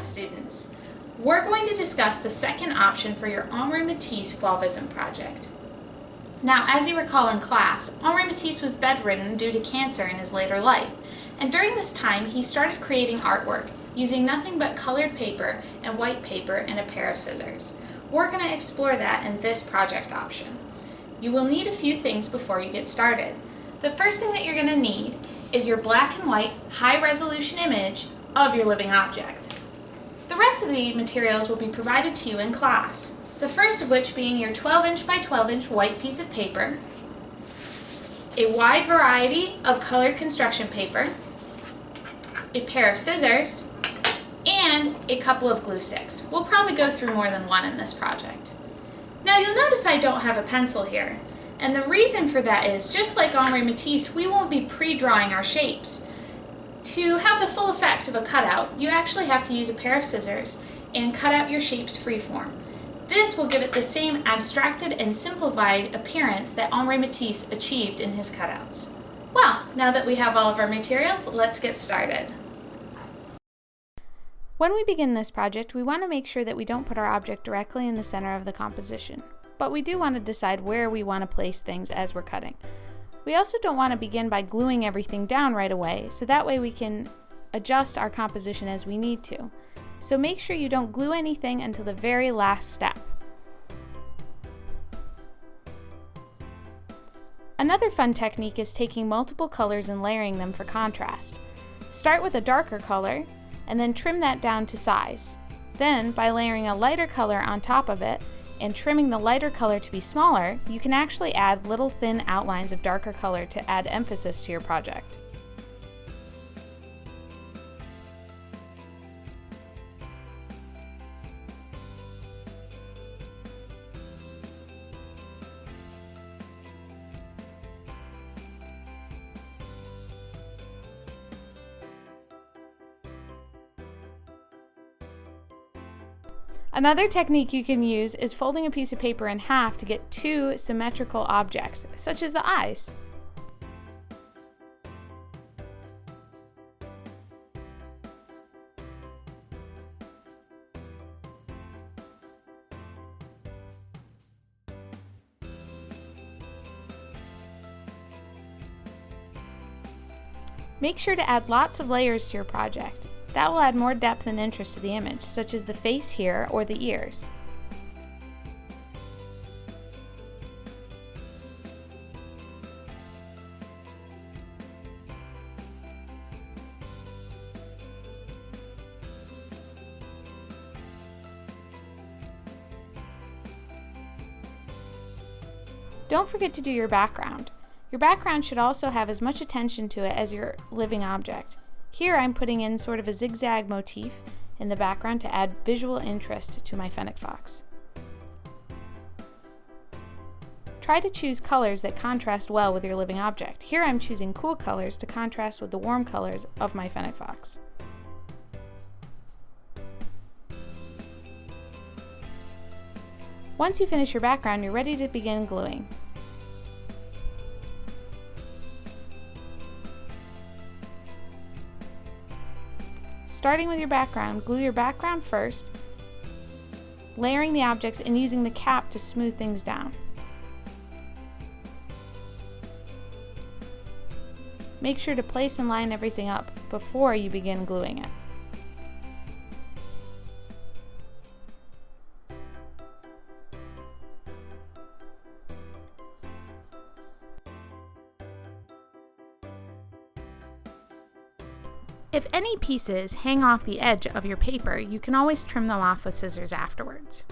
students. We're going to discuss the second option for your Henri Matisse Fauvism project. Now, as you recall in class, Henri Matisse was bedridden due to cancer in his later life, and during this time he started creating artwork using nothing but colored paper and white paper and a pair of scissors. We're going to explore that in this project option. You will need a few things before you get started. The first thing that you're going to need is your black and white high-resolution image of your living object. The rest of the materials will be provided to you in class, the first of which being your 12-inch by 12-inch white piece of paper, a wide variety of colored construction paper, a pair of scissors, and a couple of glue sticks. We'll probably go through more than one in this project. Now you'll notice I don't have a pencil here, and the reason for that is, just like Henri Matisse, we won't be pre-drawing our shapes. To have the full effect of a cutout, you actually have to use a pair of scissors and cut out your shapes freeform. This will give it the same abstracted and simplified appearance that Henri Matisse achieved in his cutouts. Well, now that we have all of our materials, let's get started. When we begin this project, we want to make sure that we don't put our object directly in the center of the composition, but we do want to decide where we want to place things as we're cutting. We also don't want to begin by gluing everything down right away, so that way we can adjust our composition as we need to. So make sure you don't glue anything until the very last step. Another fun technique is taking multiple colors and layering them for contrast. Start with a darker color, and then trim that down to size. Then, by layering a lighter color on top of it, and trimming the lighter color to be smaller, you can actually add little thin outlines of darker color to add emphasis to your project. Another technique you can use is folding a piece of paper in half to get two symmetrical objects, such as the eyes. Make sure to add lots of layers to your project. That will add more depth and interest to the image, such as the face here or the ears. Don't forget to do your background. Your background should also have as much attention to it as your living object. Here I'm putting in sort of a zigzag motif in the background to add visual interest to my fennec fox. Try to choose colors that contrast well with your living object. Here I'm choosing cool colors to contrast with the warm colors of my fennec fox. Once you finish your background, you're ready to begin gluing. Starting with your background, glue your background first, layering the objects and using the cap to smooth things down. Make sure to place and line everything up before you begin gluing it. If any pieces hang off the edge of your paper, you can always trim them off with scissors afterwards.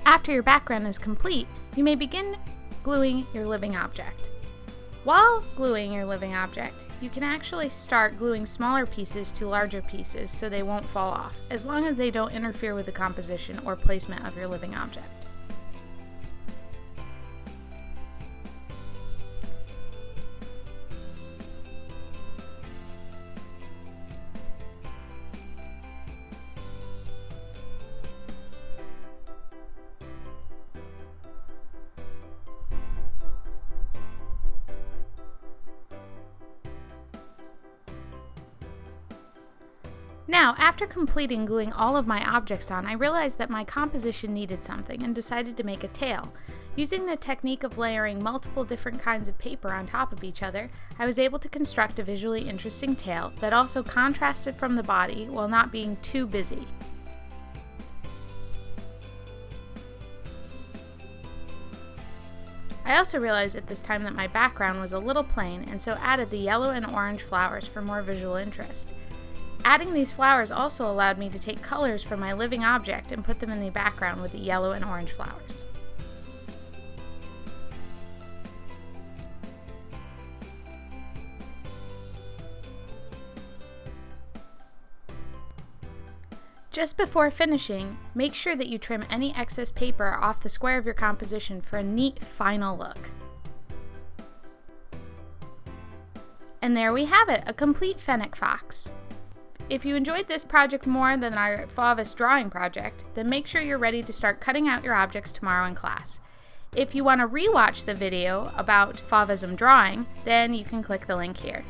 After your background is complete, you may begin gluing your living object. While gluing your living object, you can actually start gluing smaller pieces to larger pieces so they won't fall off, as long as they don't interfere with the composition or placement of your living object. Now, after completing gluing all of my objects on, I realized that my composition needed something and decided to make a tail. Using the technique of layering multiple different kinds of paper on top of each other, I was able to construct a visually interesting tail that also contrasted from the body while not being too busy. I also realized at this time that my background was a little plain, and so added the yellow and orange flowers for more visual interest. Adding these flowers also allowed me to take colors from my living object and put them in the background with the yellow and orange flowers. Just before finishing, make sure that you trim any excess paper off the square of your composition for a neat final look. And there we have it, a complete fennec fox. If you enjoyed this project more than our Fauvism drawing project, then make sure you're ready to start cutting out your objects tomorrow in class. If you want to re-watch the video about Fauvism drawing, then you can click the link here.